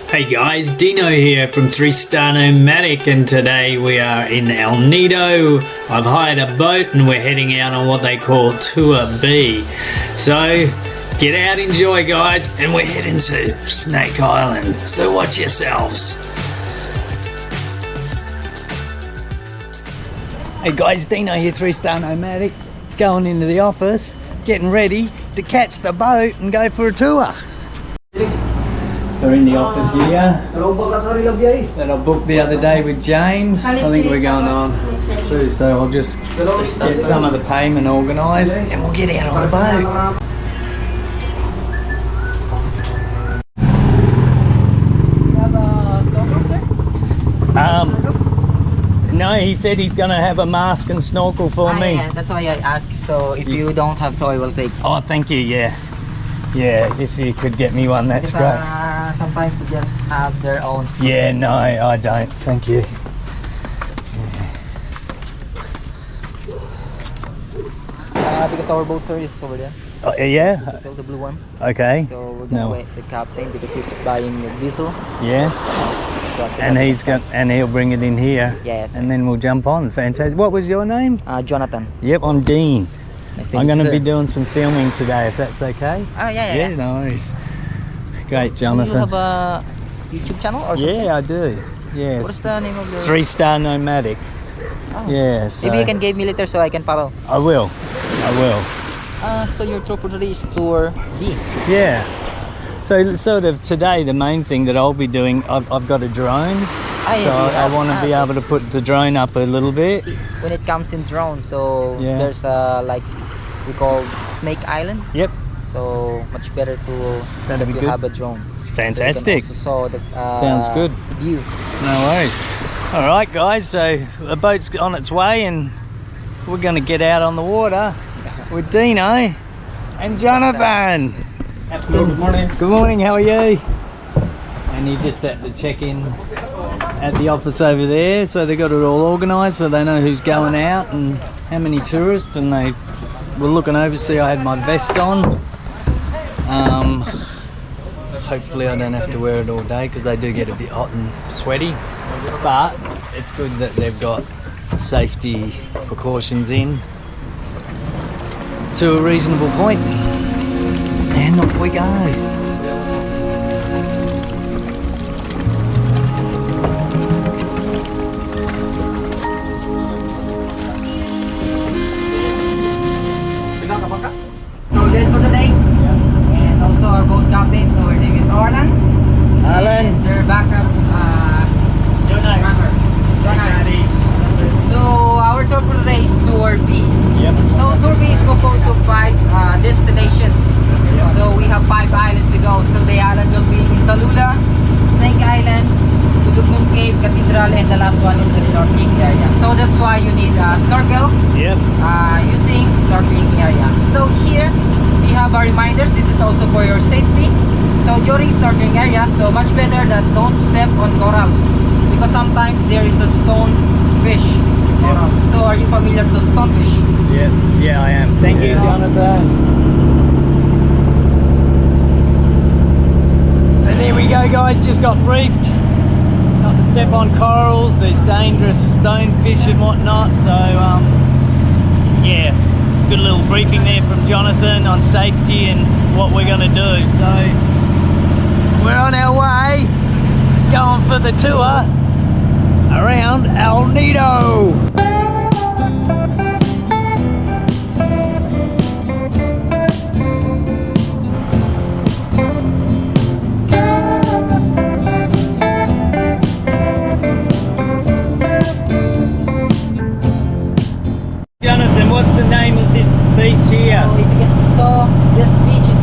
Hey guys, Dino here from 3-Star Nomadic, and today we are in El Nido. I've hired a boat and we're heading out on what they call Tour B. So get out, enjoy guys, and we're heading to Snake Island, so watch yourselves. Hey guys, Dino here, 3-Star Nomadic, going into the office, getting ready to catch the boat and go for a tour. We're in the office here that I booked the other day with James. I think we're going on too, so I'll just get some of the payment organised and we'll get out on the boat. No, he said he's going to have a mask and snorkel for me. Yeah, that's why I asked. So if you don't have, so I will take. Oh, thank you, yeah. Yeah, if you could get me one, that's great. Sometimes they just have their own. Yeah, no, I don't. Thank you. Because our boat sir is over there. Oh, yeah? So the blue one. Okay. So we're gonna wait the captain because he's buying the diesel. Yeah. So And he'll bring it in here. Yes. And then we'll jump on. Fantastic. What was your name? Jonathan. Yep, I'm Dean. Nice to I'm meet going you, to be sir. doing some filming today, if that's okay. Oh yeah. Yeah, nice. Great, Jonathan. Do you have a YouTube channel or something? Yeah, I do. Yeah. What's the name of your? 3-Star Nomadic. Oh. Yeah. So Maybe you can give me later so I can follow. I will. So your tour for today is Tour B. Yeah. So sort of today, the main thing that I'll be doing, I've got a drone. So I want to be able to put the drone up a little bit. When it comes in drone, so Yeah. there's like we call Snake Island. Yep. So much better to That'd be you good. have a drone. It's fantastic. So you can also saw the, Sounds good. view. No worries. All right, guys. So the boat's on its way, and we're going to get out on the water with Dino and Jonathan. Good morning. Good morning. How are you? And you just had to check in at the office over there, so they got it all organised, so they know who's going out and how many tourists, and they were looking over, see I had my vest on. Hopefully I don't have to wear it all day because they do get a bit hot and sweaty, but it's good that they've got safety precautions in to a reasonable point, and off we go. So that's for today. And also our boat captain. So her name is Orlan. Alan. And their backup runner. So our tour for today is Tour B. Yep. So Tour B is composed of 5 destinations. So we have 5 islands to go. So the island will be in Tallulah, Snake Island, Tudugnum Cave, Cathedral, and the last one is the snorkeling area. So that's why you need a snorkel Yep. using snorkeling area. So here we have a reminder. This is also for your safety. So during snorkeling area, so much better that don't step on corals because sometimes there is a stone fish. Corals. So are you familiar to stonefish? Yeah, yeah, I am. Thank you, Jonathan. And there we go, guys. Just got briefed not to step on corals. There's dangerous stonefish and whatnot. So, yeah, it's got a little briefing there from Jonathan on safety and what we're going to do. So, we're on our way, going for the tour around El Nido. Jonathan, what's the name of this beach here? So if you can saw this beach is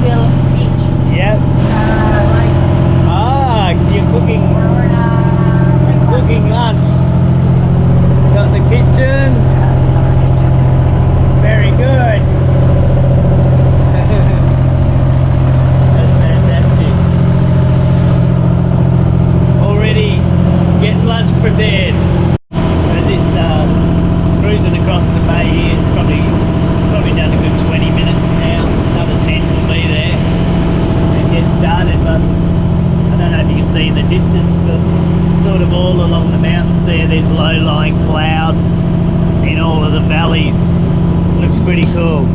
Hill Beach. Yep. Rice. Ah, you're cooking lunch. see in the distance, but sort of all along the mountains there's low-lying cloud in all of the valleys. Looks pretty cool.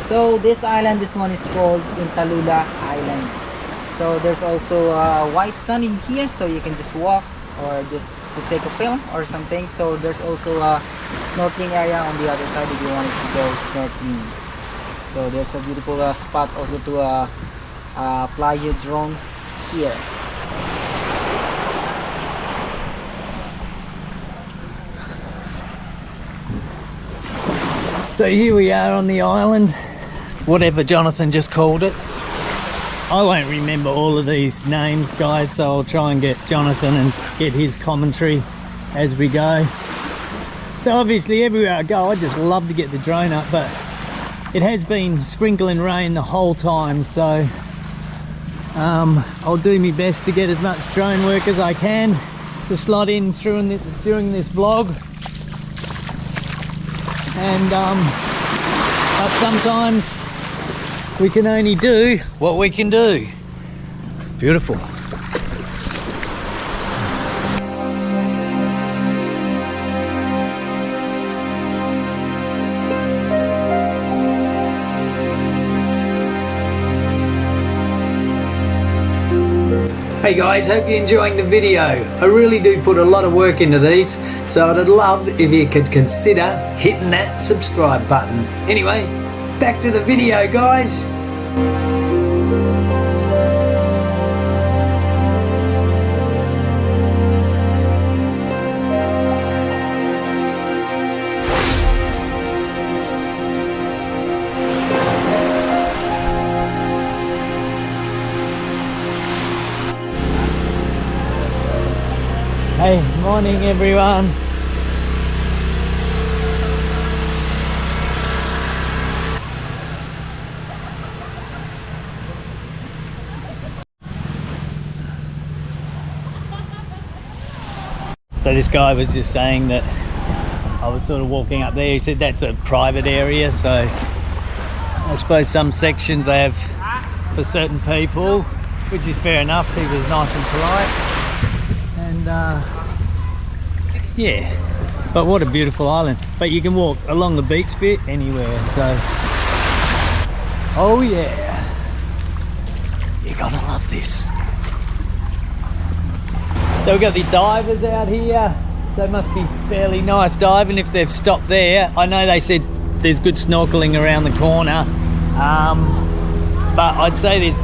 So this island, this one is called Intalula Island. So there's also a white sand in here, so you can just walk or just to take a film or something. So there's also a snorkeling area on the other side if you wanted to go snorkeling. So there's a beautiful spot also to fly your drone here. So here we are on the island, whatever Jonathan just called it. I won't remember all of these names, guys, so I'll try and get Jonathan and get his commentary as we go. So obviously everywhere I go I just love to get the drone up, but it has been sprinkling rain the whole time, so I'll do my best to get as much drone work as I can to slot in during this vlog. And but sometimes we can only do what we can do. Beautiful. Hey guys, hope you're enjoying the video. I really do put a lot of work into these, so I'd love if you could consider hitting that subscribe button. Anyway, back to the video, guys. Hey, morning everyone. So this guy was just saying that I was sort of walking up there. He said that's a private area, so I suppose some sections they have for certain people, which is fair enough. He was nice and polite. And yeah, but what a beautiful island. But you can walk along the beach bit anywhere, so oh yeah, you gotta love this. So we've got the divers out here, so it must be fairly nice diving if they've stopped there. I know they said there's good snorkeling around the corner, but I'd say there's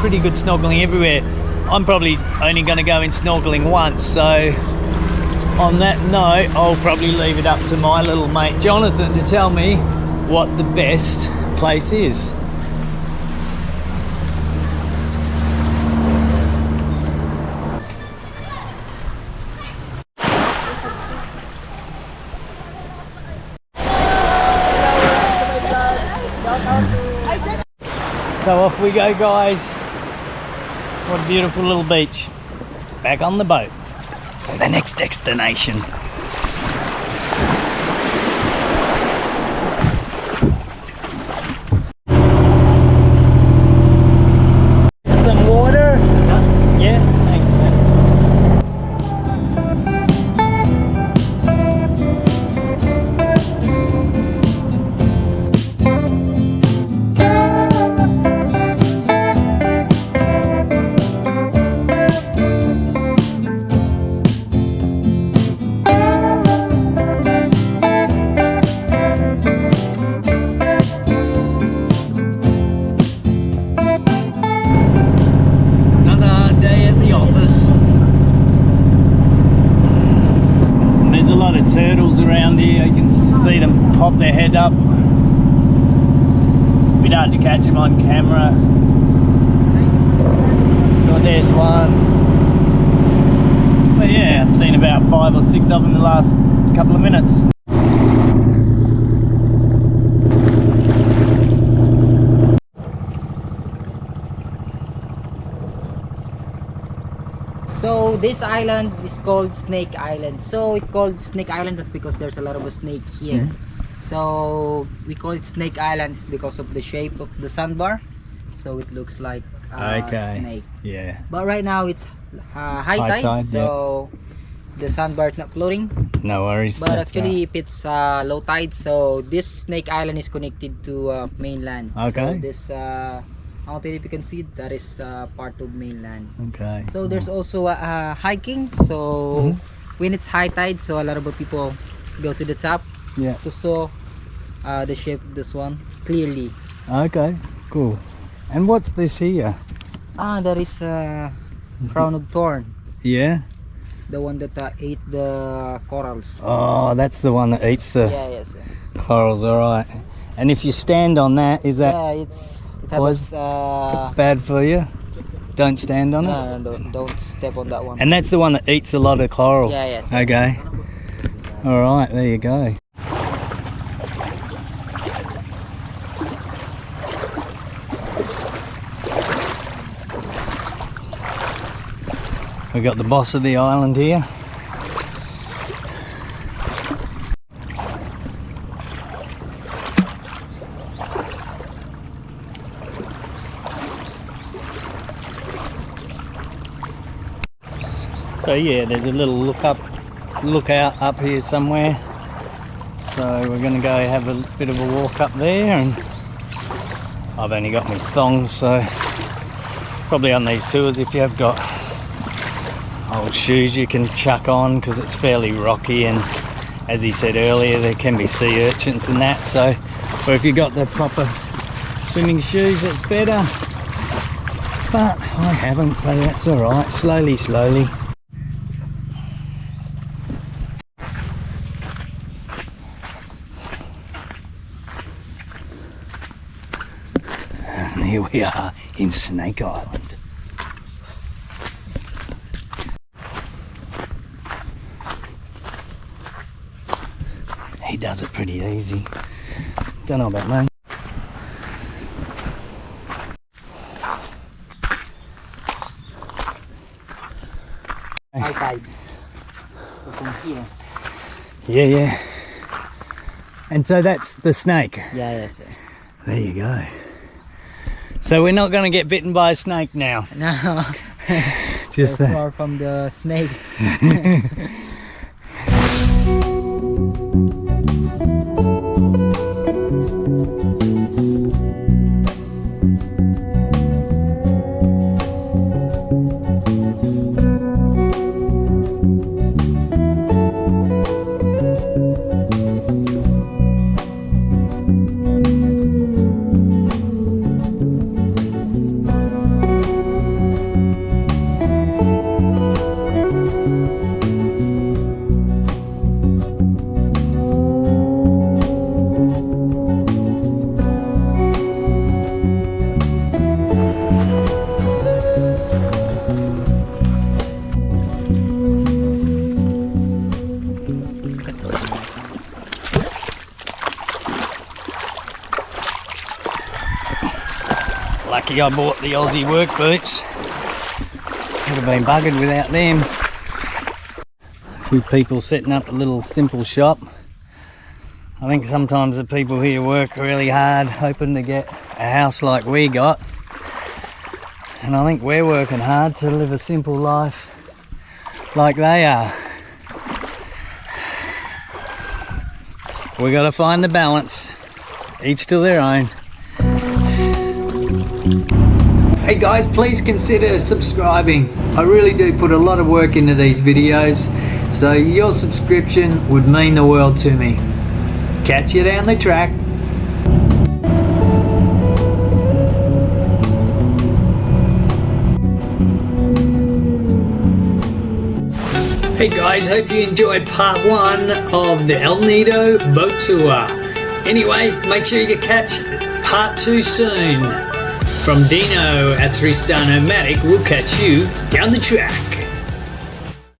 pretty good snorkeling everywhere. I'm probably only going to go in snorkeling once, so on that note I'll probably leave it up to my little mate Jonathan to tell me what the best place is. So off we go, guys. What a beautiful little beach. Back on the boat to the next destination. Some water? Yeah, thanks, man. Turtles around here, you can see them pop their head up. A bit hard to catch them on camera. Got their There's one. But yeah, I've seen about 5 or 6 of them in the last couple of minutes. So this island is called Snake Island. So it's called Snake Island because there's a lot of a snake here. So we call it Snake Island because of the shape of the sandbar. So it looks like a snake. Yeah. But right now it's high tide, so the sandbar is not floating. No worries. But actually, if it's low tide, so this Snake Island is connected to mainland. Okay. So this mountain, if you can see, that is part of mainland. Okay. So there's also hiking. So when it's high tide, so a lot of people go to the top. Yeah. To saw the shape of this one clearly. Okay. Cool. And what's this here? That is crown of thorn. Yeah. The one that ate the corals. Oh, that's the one that eats the Yes. corals. All right. And if you stand on that, is that bad for you? Don't stand on it. No, don't step on that one. And that's the one that eats a lot of coral. Yes. Okay. All right. There you go. We got the boss of the island here. So yeah, there's a little lookout up here somewhere. So we're going to go have a bit of a walk up there, and I've only got my thongs, so probably on these tours, if you have got old shoes you can chuck on, because it's fairly rocky, and as he said earlier, there can be sea urchins and that, so or if you got the proper swimming shoes, it's better, but I haven't, so that's all right. Slowly and here we are in Snake Island. He does it pretty easy. Don't know about me. High tide. From here. Yeah. And so that's the snake. Yes. There you go. So we're not going to get bitten by a snake now. No. Just so that. far from the snake. Lucky I bought the Aussie work boots. Would have been buggered without them. A few people setting up a little simple shop. I think sometimes the people here work really hard hoping to get a house like we got. And I think we're working hard to live a simple life like they are. We got to find the balance. Each to their own. Hey guys, please consider subscribing. I really do put a lot of work into these videos, so your subscription would mean the world to me. Catch you down the track. Hey guys, hope you enjoyed part 1 of the El Nido boat tour. Anyway, make sure you catch part 2 soon. From Dino at 3 Star Nomadic, we'll catch you down the track.